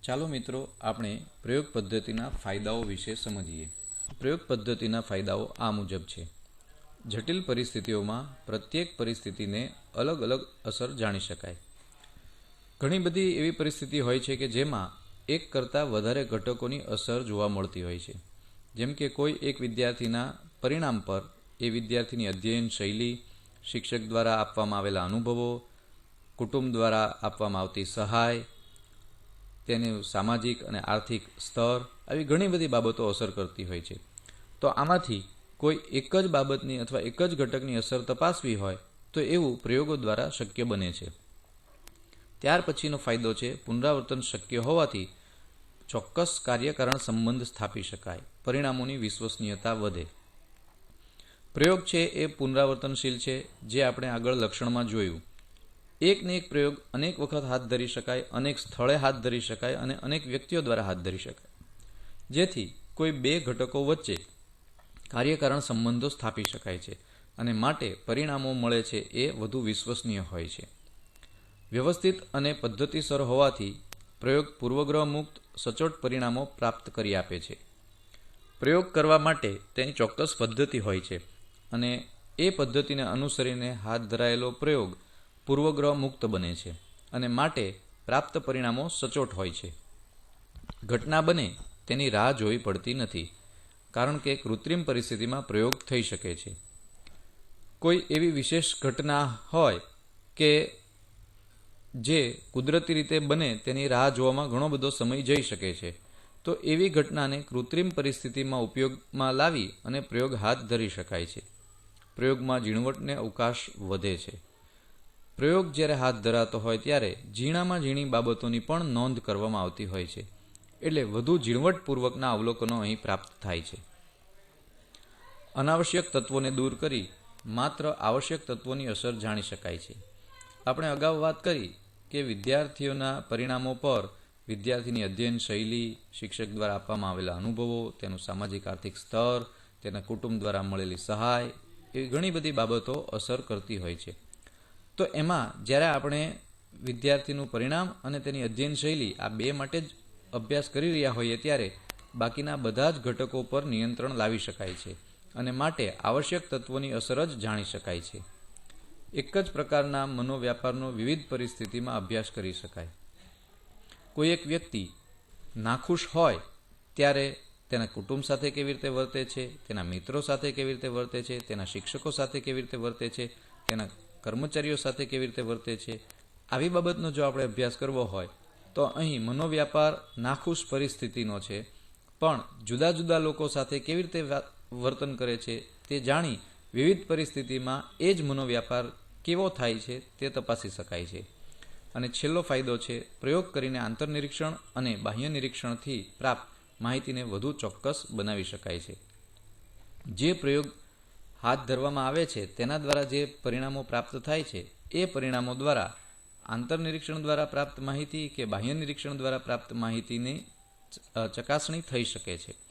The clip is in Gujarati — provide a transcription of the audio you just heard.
ચાલો મિત્રો આપણે પ્રયોગ પદ્ધતિના ફાયદાઓ વિશે સમજીએ. પ્રયોગ પદ્ધતિના ફાયદાઓ આ મુજબ છે. જટિલ પરિસ્થિતિઓમાં પ્રત્યેક પરિસ્થિતિને અલગ અલગ અસર જાણી શકાય. ઘણી બધી એવી પરિસ્થિતિ હોય છે કે જેમાં એક કરતાં વધારે ઘટકોની અસર જોવા મળતી હોય છે. જેમ કે કોઈ એક વિદ્યાર્થીના પરિણામ પર એ વિદ્યાર્થીની અધ્યયન શૈલી, શિક્ષક દ્વારા આપવામાં આવેલા અનુભવો, કુટુંબ દ્વારા આપવામાં આવતી સહાય, તેનું સામાજિક અને આર્થિક સ્તર, આવી ઘણી બધી બાબતો અસર કરતી હોય છે. તો આમાંથી કોઈ એક જ બાબતની અથવા એક જ ઘટકની અસર તપાસવી હોય તો એવું પ્રયોગો દ્વારા શક્ય બને છે. ત્યાર પછીનો ફાયદો છે પુનરાવર્તન શક્ય હોવાથી ચોક્કસ કાર્યકારણ સંબંધ સ્થાપી શકાય, પરિણામોની વિશ્વસનીયતા વધે. પ્રયોગ છે એ પુનરાવર્તનશીલ છે, જે આપણે આગળ લક્ષણમાં જોયું. એકને એક પ્રયોગ અનેક વખત હાથ ધરી શકાય, અનેક સ્થળે હાથ ધરી શકાય અને અનેક વ્યક્તિઓ દ્વારા હાથ ધરી શકાય, જેથી કોઈ બે ઘટકો વચ્ચે કાર્યકારણ સંબંધો સ્થાપી શકાય છે અને માટે પરિણામો મળે છે એ વધુ વિશ્વસનીય હોય છે. વ્યવસ્થિત અને પદ્ધતિસર હોવાથી પ્રયોગ પૂર્વગ્રહ મુક્ત સચોટ પરિણામો પ્રાપ્ત કરી આપે છે. પ્રયોગ કરવા માટે તેની ચોક્કસ પદ્ધતિ હોય છે અને એ પદ્ધતિને અનુસરીને હાથ ધરાયેલો પ્રયોગ પૂર્વગ્રહ મુક્ત બને છે અને માટે પ્રાપ્ત પરિણામો સચોટ હોય છે. ઘટના બને તેની રાહ જોવી પડતી નથી, કારણ કે કૃત્રિમ પરિસ્થિતિમાં પ્રયોગ થઈ શકે છે. કોઈ એવી વિશેષ ઘટના હોય કે જે કુદરતી રીતે બને તેની રાહ જોવામાં ઘણો બધો સમય જઈ શકે છે, તો એવી ઘટનાને કૃત્રિમ પરિસ્થિતિમાં ઉપયોગમાં લાવી અને પ્રયોગ હાથ ધરી શકાય છે. પ્રયોગમાં ઝીણવટને અવકાશ વધે છે. પ્રયોગ જ્યારે હાથ ધરાતો હોય ત્યારે ઝીણામાં ઝીણી બાબતોની પણ નોંધ કરવામાં આવતી હોય છે, એટલે વધુ ઝીણવટપૂર્વકના અવલોકનો અહીં પ્રાપ્ત થાય છે. અનાવશ્યક તત્વોને દૂર કરી માત્ર આવશ્યક તત્વોની અસર જાણી શકાય છે. આપણે અગાઉ વાત કરી કે વિદ્યાર્થીઓના પરિણામો પર વિદ્યાર્થીની અધ્યયન શૈલી, શિક્ષક દ્વારા આપવામાં આવેલા અનુભવો, તેનું સામાજિક આર્થિક સ્તર, તેના કુટુંબ દ્વારા મળેલી સહાય, એવી ઘણી બધી બાબતો અસર કરતી હોય છે. તો એમાં જ્યારે આપણે વિદ્યાર્થીનું પરિણામ અને તેની અધ્યયન શૈલી આ બે માટે જ અભ્યાસ કરી રહ્યા હોઈએ ત્યારે બાકીના બધા જ ઘટકો પર નિયંત્રણ લાવી શકાય છે અને માટે આવશ્યક તત્વોની અસર જ જાણી શકાય છે. એક જ પ્રકારના મનોવ્યાપારનો વિવિધ પરિસ્થિતિમાં અભ્યાસ કરી શકાય. કોઈ એક વ્યક્તિ નાખુશ હોય ત્યારે તેના કુટુંબ સાથે કેવી રીતે વર્તે છે, તેના મિત્રો સાથે કેવી રીતે વર્તે છે, તેના શિક્ષકો સાથે કેવી રીતે વર્તે છે, તેના કર્મચારીઓ સાથે કેવી રીતે વર્તે છે, આવી બાબતનો જો આપણે અભ્યાસ કરવો હોય તો અહીં મનોવ્યાપાર નાખુશ પરિસ્થિતિનો છે, પણ જુદા જુદા લોકો સાથે કેવી રીતે વર્તન કરે છે તે જાણી વિવિધ પરિસ્થિતિમાં એ જ મનોવ્યાપાર કેવો થાય છે તે તપાસી શકાય છે. અને છેલ્લો ફાયદો છે પ્રયોગ કરીને આંતરનિરીક્ષણ અને બાહ્ય નિરીક્ષણથી પ્રાપ્ત માહિતીને વધુ ચોક્કસ બનાવી શકાય છે. જે પ્રયોગ હાથ ધરવામાં આવે છે તેના દ્વારા જે પરિણામો પ્રાપ્ત થાય છે એ પરિણામો દ્વારા આંતરનિરીક્ષણ દ્વારા પ્રાપ્ત માહિતી કે બાહ્ય નિરીક્ષણ દ્વારા પ્રાપ્ત માહિતીની ચકાસણી થઈ શકે છે.